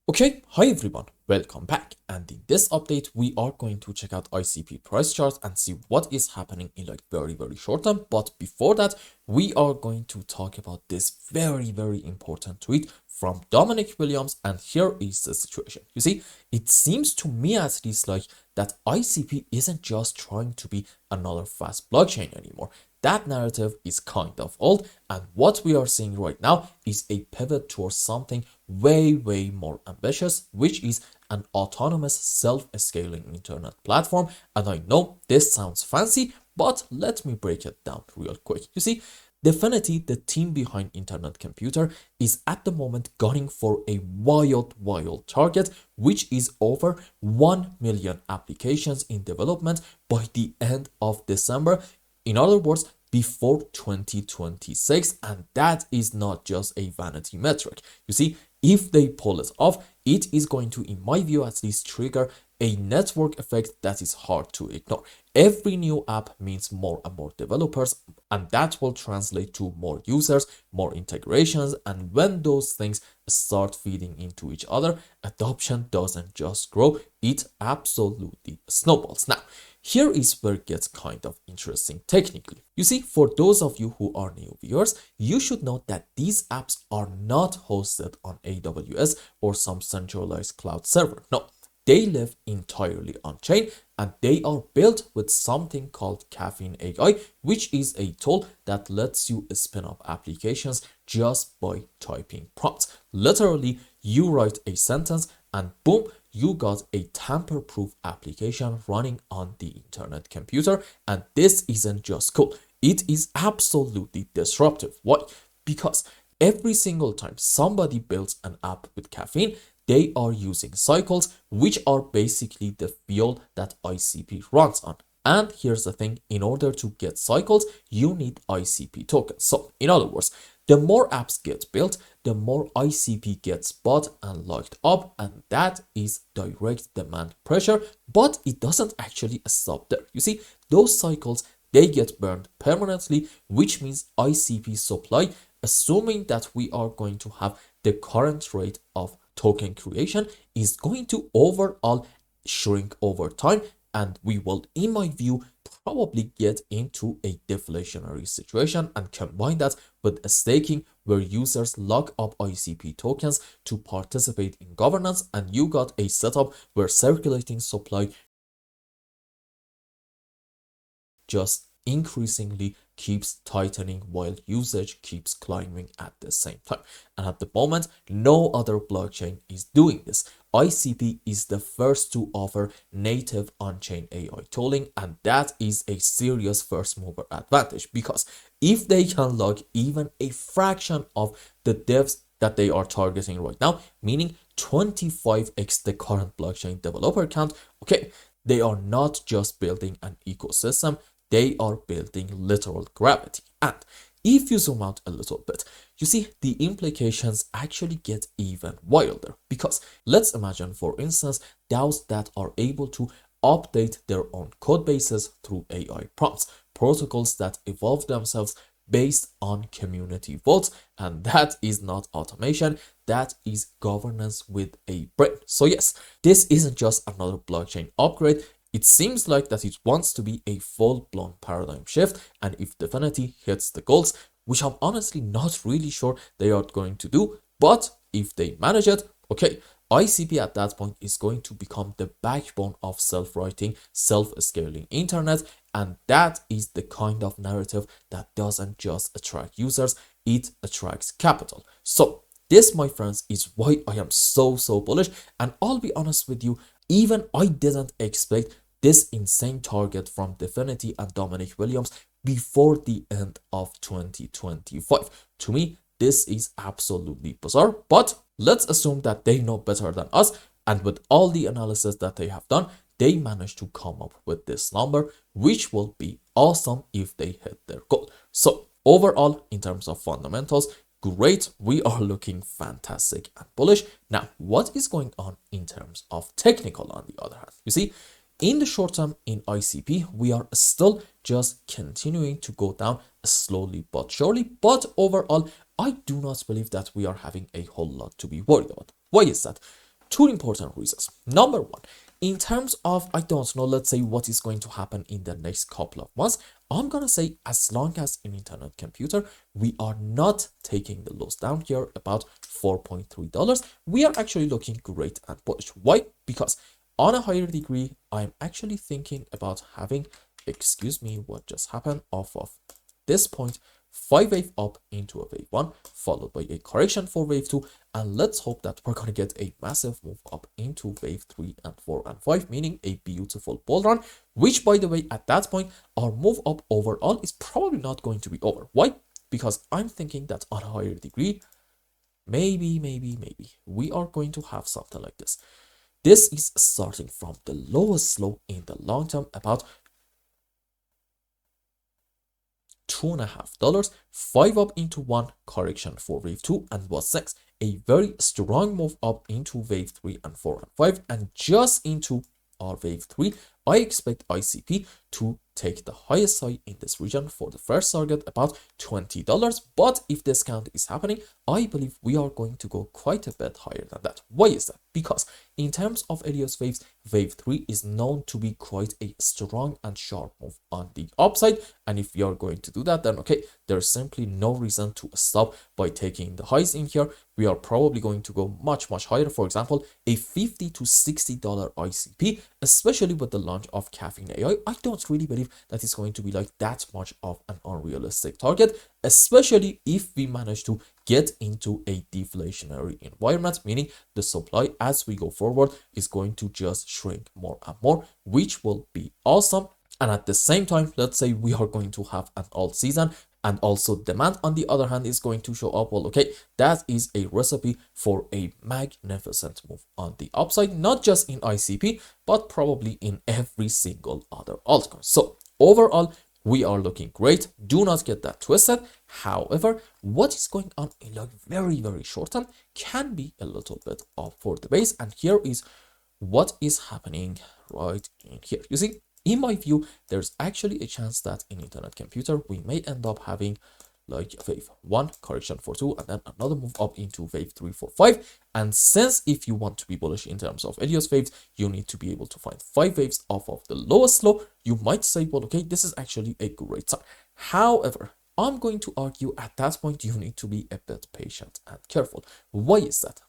Okay, hi everyone, welcome back, and in this update we are going to check out ICP price charts and see what is happening in like very short term. But before that, we are going to talk about this very important tweet from Dominic Williams, and here is the situation. You see, it seems to me at least like that ICP isn't just trying to be another fast blockchain anymore. That narrative is kind of old, and what we are seeing right now is a pivot towards something way more ambitious, which is an autonomous self-scaling internet platform. And I know this sounds fancy, but let me break it down real quick. You see, definitely the team behind Internet Computer is at the moment gunning for a wild target, which is over 1 million applications in development by the end of December. In other words, before 2026, and that is not just a vanity metric. You see, if they pull it off, it is going to, in my view at least, trigger a network effect that is hard to ignore. Every new app means more and more developers, and that will translate to more users, more integrations, and when those things start feeding into each other, adoption doesn't just grow, it absolutely snowballs. Now, here is where it gets kind of interesting technically. You see, for those of you who are new viewers, you should note that these apps are not hosted on AWS or some centralized cloud server. No, they live entirely on chain, and they are built with something called Caffeine AI, which is a tool that lets you spin up applications just by typing prompts. Literally, you write a sentence and boom, you got a tamper-proof application running on the Internet Computer. And this isn't just cool, it is absolutely disruptive. Why? Because every single time somebody builds an app with caffeine, they are using cycles, which are basically the fuel that ICP runs on. And here's the thing, in order to get cycles, you need ICP tokens. So in other words, the more apps get built, the more ICP gets bought and locked up, and that is direct demand pressure, but it doesn't actually stop there. You see, those cycles, they get burned permanently, which means ICP supply, assuming that we are going to have the current rate of token creation, is going to overall shrink over time, and we will, in my view, probably get into a deflationary situation. And combine that with a staking where users lock up ICP tokens to participate in governance, and you got a setup where circulating supply just increasingly keeps tightening while usage keeps climbing at the same time. And at the moment, no other blockchain is doing this. ICP is the first to offer native on-chain AI tooling, and that is a serious first mover advantage, because if they can log even a fraction of the devs that they are targeting right now, meaning 25x the current blockchain developer count, okay, they are not just building an ecosystem, they are building literal gravity. And if you zoom out a little bit, you see the implications actually get even wilder, because let's imagine, for instance, DAOs that are able to update their own code bases through AI prompts, protocols that evolve themselves based on community votes, and that is not automation, that is governance with a brain. So yes, this isn't just another blockchain upgrade. It seems like that it wants to be a full-blown paradigm shift, and if Definity hits the goals, which I'm honestly not really sure they are going to do, but if they manage it, okay, ICP at that point is going to become the backbone of self-writing, self-scaling internet, and that is the kind of narrative that doesn't just attract users, it attracts capital. So this, my friends, is why I am so bullish, and I'll be honest with you, even I didn't expect this insane target from Definity and Dominic Williams before the end of 2025. To me, this is absolutely bizarre, but let's assume that they know better than us, and with all the analysis that they have done, they managed to come up with this number, which will be awesome if they hit their goal. So overall, in terms of fundamentals, great, we are looking fantastic and bullish. Now, what is going on in terms of technical on the other hand? You see, in the short term in ICP, we are still just continuing to go down slowly but surely, but overall, I do not believe that we are having a whole lot to be worried about. Why is that? Two important reasons. Number one, in terms of, I don't know, let's say what is going to happen in the next couple of months, I'm gonna say as long as in internet computer, we are not taking the loss down here about $4.3, we are actually looking great and bullish. Why? Because on a higher degree, I'm actually thinking about having, excuse me, what just happened off of this point, 5 wave up into a wave 1, followed by a correction for wave 2, and let's hope that we're going to get a massive move up into wave 3 and 4 and 5, meaning a beautiful bull run, which, by the way, at that point, our move up overall is probably not going to be over. Why? Because I'm thinking that on a higher degree, maybe, we are going to have something like this. This is starting from the lowest low in the long term, about $2.5, 5 up into 1, correction for wave 2, and what's next? A very strong move up into wave 3 and 4 and 5, and just into our wave 3, I expect ICP to take the highest high in this region for the first target, about $20. But if this count is happening, I believe we are going to go quite a bit higher than that. Why is that? Because in terms of Elios waves, wave 3 is known to be quite a strong and sharp move on the upside. And if we are going to do that, then okay, there's simply no reason to stop by taking the highs in here. We are probably going to go much higher. For example, a $50 to $60 ICP, especially with the launch of Caffeine AI. I don't really believe that it's going to be like that much of an unrealistic target, especially if we manage to get into a deflationary environment, meaning the supply as we go forward is going to just shrink more and more, which will be awesome. And at the same time, let's say we are going to have an alt season, and also demand on the other hand is going to show up. Well, okay, that is a recipe for a magnificent move on the upside, not just in ICP, but probably in every single other altcoin. So overall, we are looking great. Do not get that twisted. However, what is going on in like very short term can be a little bit off for the base. And here is what is happening right in here. You see, in my view, there's actually a chance that in internet computer, we may end up having like wave 1, correction for 2, and then another move up into wave 3, 4, 5. And since if you want to be bullish in terms of Elios waves, you need to be able to find 5 waves off of the lowest low, you might say, well, okay, this is actually a great sign. However, I'm going to argue at that point, you need to be a bit patient and careful. Why is that?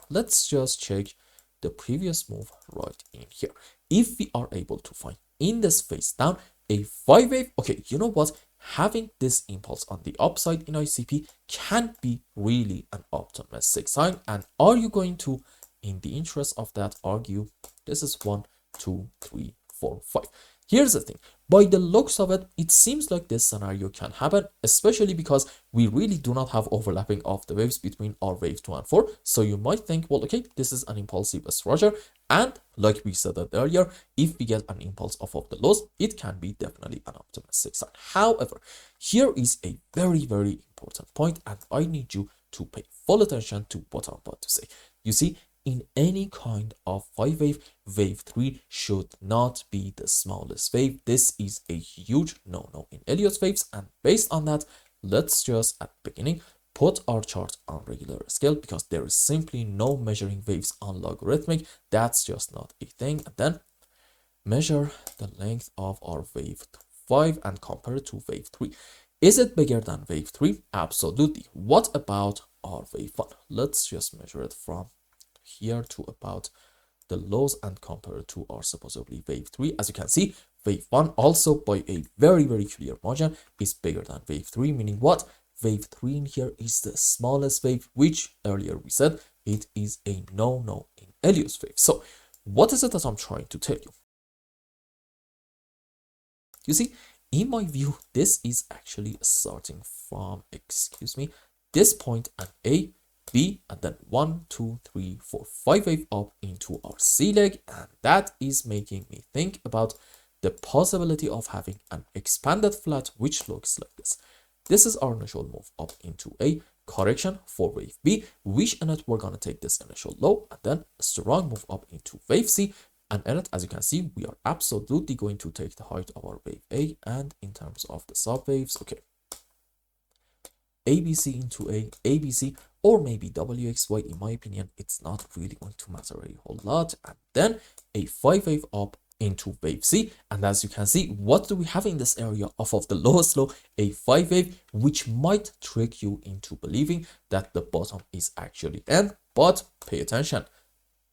Let's just check the previous move right in here. If we are able to find in this face down a 5 wave, okay, you know what? Having this impulse on the upside in ICP can be really an optimistic sign. And are you going to, in the interest of that, argue this is 1, 2, 3, 4, 5? Here's the thing. By the looks of it, it seems like this scenario can happen, especially because we really do not have overlapping of the waves between our wave 2 and 4. So you might think, well, okay, this is an impulsive structure. And like we said that earlier, if we get an impulse off of the lows, it can be definitely an optimistic sign. However, here is a very important point, and I need you to pay full attention to what I'm about to say. You see, in any kind of 5 wave, wave 3 should not be the smallest wave. This is a huge no-no in Elios waves, and based on that, let's just at the beginning put our chart on regular scale, because there is simply no measuring waves on logarithmic. That's just not a thing. And then measure the length of our wave 5 and compare it to wave 3. Is it bigger than wave 3? Absolutely. What about our wave 1? Let's just measure it from here to about the lows and compare it to our supposedly wave 3. As you can see, wave 1 also by a very clear margin is bigger than wave 3, meaning what? Wave 3 in here is the smallest wave, which earlier we said it is a no-no in Elios wave. So what is it that I'm trying to tell you? You see, in my view, this is actually starting from, excuse me, this point and A, B, and then 1, 2, 3, 4, 5 wave up into our C leg, and that is making me think about the possibility of having an expanded flat which looks like this. This is our initial move up into a correction for wave B, which in it we're gonna take this initial low and then a strong move up into wave C, and in it, as you can see, we are absolutely going to take the height of our wave A. And in terms of the sub waves, okay, ABC into A, ABC, or maybe WXY. In my opinion, it's not really going to matter a whole lot. And then a 5-wave up into wave C. And as you can see, what do we have in this area off of the lowest low? A 5-wave, which might trick you into believing that the bottom is actually N. But pay attention,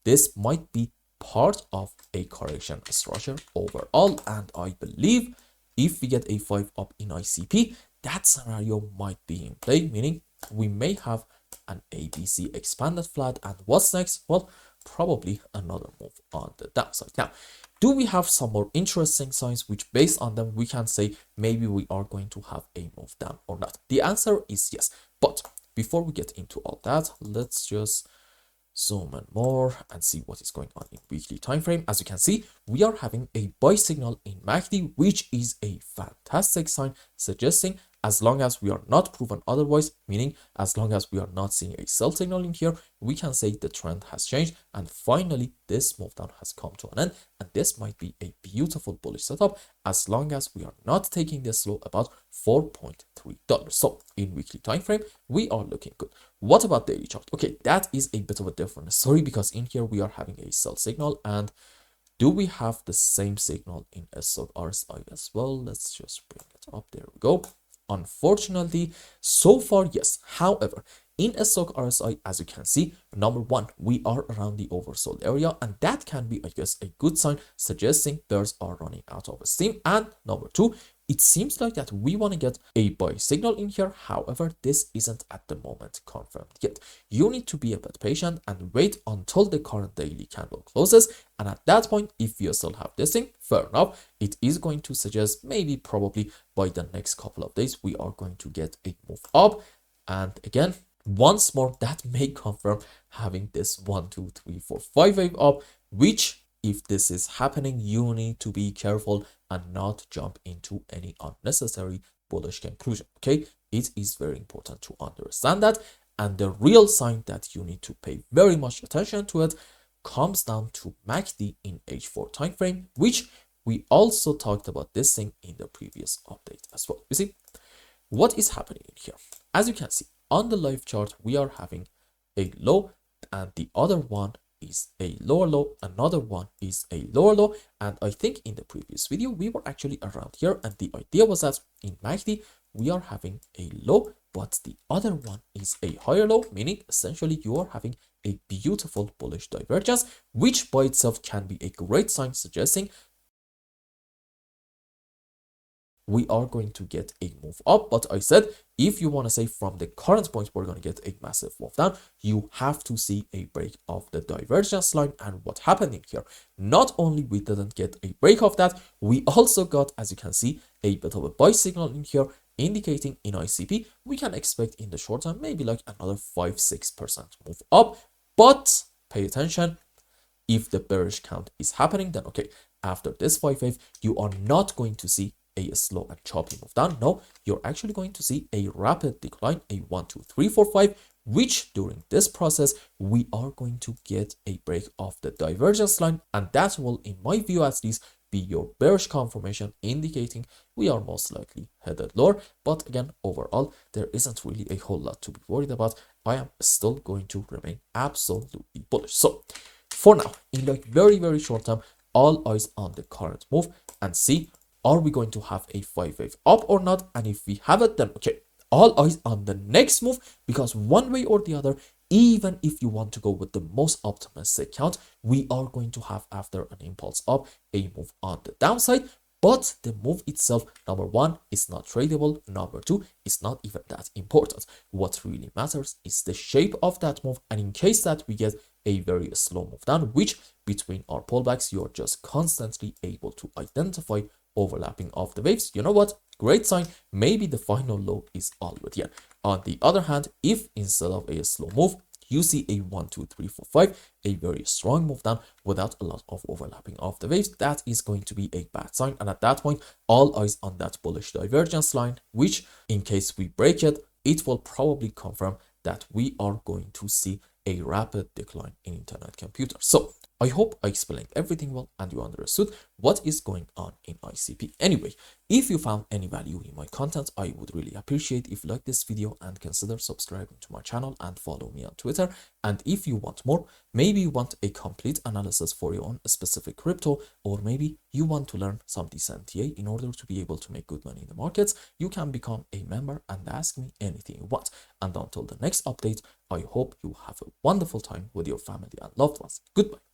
this might be part of a correction structure overall, and I believe if we get a 5 up in ICP, that scenario might be in play, meaning we may have an ABC expanded flat, and what's next? Well, probably another move on the downside. Now, do we have some more interesting signs which based on them we can say maybe we are going to have a move down or not? The answer is yes. But before we get into all that, let's just zoom in more and see what is going on in weekly time frame. As you can see, we are having a buy signal in MACD, which is a fantastic sign, suggesting as long as we are not proven otherwise, meaning as long as we are not seeing a sell signal in here, we can say the trend has changed and finally this move down has come to an end. And this might be a beautiful bullish setup as long as we are not taking this low about $4.3. So in weekly time frame, we are looking good. What about daily chart? Okay, that is a bit of a different story because in here we are having a sell signal. And do we have the same signal in stock RSI as well? Let's just bring it up. There we go. Unfortunately, so far, yes. However, in a stock RSI, as you can see, number one, we are around the oversold area, and that can be, I guess, a good sign suggesting bears are running out of steam. And number two, it seems like that we want to get a buy signal in here. However, this isn't at the moment confirmed yet. You need to be a bit patient and wait until the current daily candle closes. And at that point, if you still have this thing, fair enough, it is going to suggest maybe probably by the next couple of days, we are going to get a move up. And again, once more, that may confirm having this 1, 2, 3, 4, 5 wave up, which if this is happening, you need to be careful and not jump into any unnecessary bullish conclusion. Okay, it is very important to understand that. And the real sign that you need to pay very much attention to it comes down to MACD in H4 time frame, which we also talked about this thing in the previous update as well. You see, what is happening in here? As you can see, on the live chart, we are having a low and the other one is a lower low, another one is a lower low. And I think in the previous video, we were actually around here. And the idea was that in MACD, we are having a low, but the other one is a higher low, meaning essentially you are having a beautiful bullish divergence, which by itself can be a great sign suggesting we are going to get a move up. But I said, if you want to say from the current point, we're going to get a massive move down, you have to see a break of the divergence line. And what happened in here, not only we didn't get a break of that, we also got, as you can see, a bit of a buy signal in here, indicating in ICP, we can expect in the short term, maybe like another 5-6% move up. But pay attention, if the bearish count is happening, then okay, after this 5 wave, you are not going to see a slow and choppy move down. No, you're actually going to see a rapid decline, a 1, 2, 3, 4, 5, which during this process, we are going to get a break of the divergence line. And that will, in my view at least, be your bearish confirmation, indicating we are most likely headed lower. But again, overall, there isn't really a whole lot to be worried about. I am still going to remain absolutely bullish. So for now, in like very, very short term, all eyes on the current move and see, are we going to have a 5 wave up or not? And if we have it, then okay, all eyes on the next move, because one way or the other, even if you want to go with the most optimistic count, we are going to have, after an impulse up, a move on the downside. But the move itself, number one, is not tradable. Number two, is not even that important. What really matters is the shape of that move. And in case that we get a very slow move down, which between our pullbacks, you're just constantly able to identify overlapping of the waves, you know what? Great sign. Maybe the final low is already here. On the other hand, if instead of a slow move, you see a 1, 2, 3, 4, 5, a very strong move down without a lot of overlapping of the waves, that is going to be a bad sign. And at that point, all eyes on that bullish divergence line, which in case we break it, it will probably confirm that we are going to see a rapid decline in internet computers. So I hope I explained everything well and you understood what is going on in ICP. Anyway, if you found any value in my content, I would really appreciate if you like this video and consider subscribing to my channel and follow me on Twitter. And if you want more, maybe you want a complete analysis for your own specific crypto, or maybe you want to learn some decent TA in order to be able to make good money in the markets, you can become a member and ask me anything you want. And until the next update, I hope you have a wonderful time with your family and loved ones. Goodbye.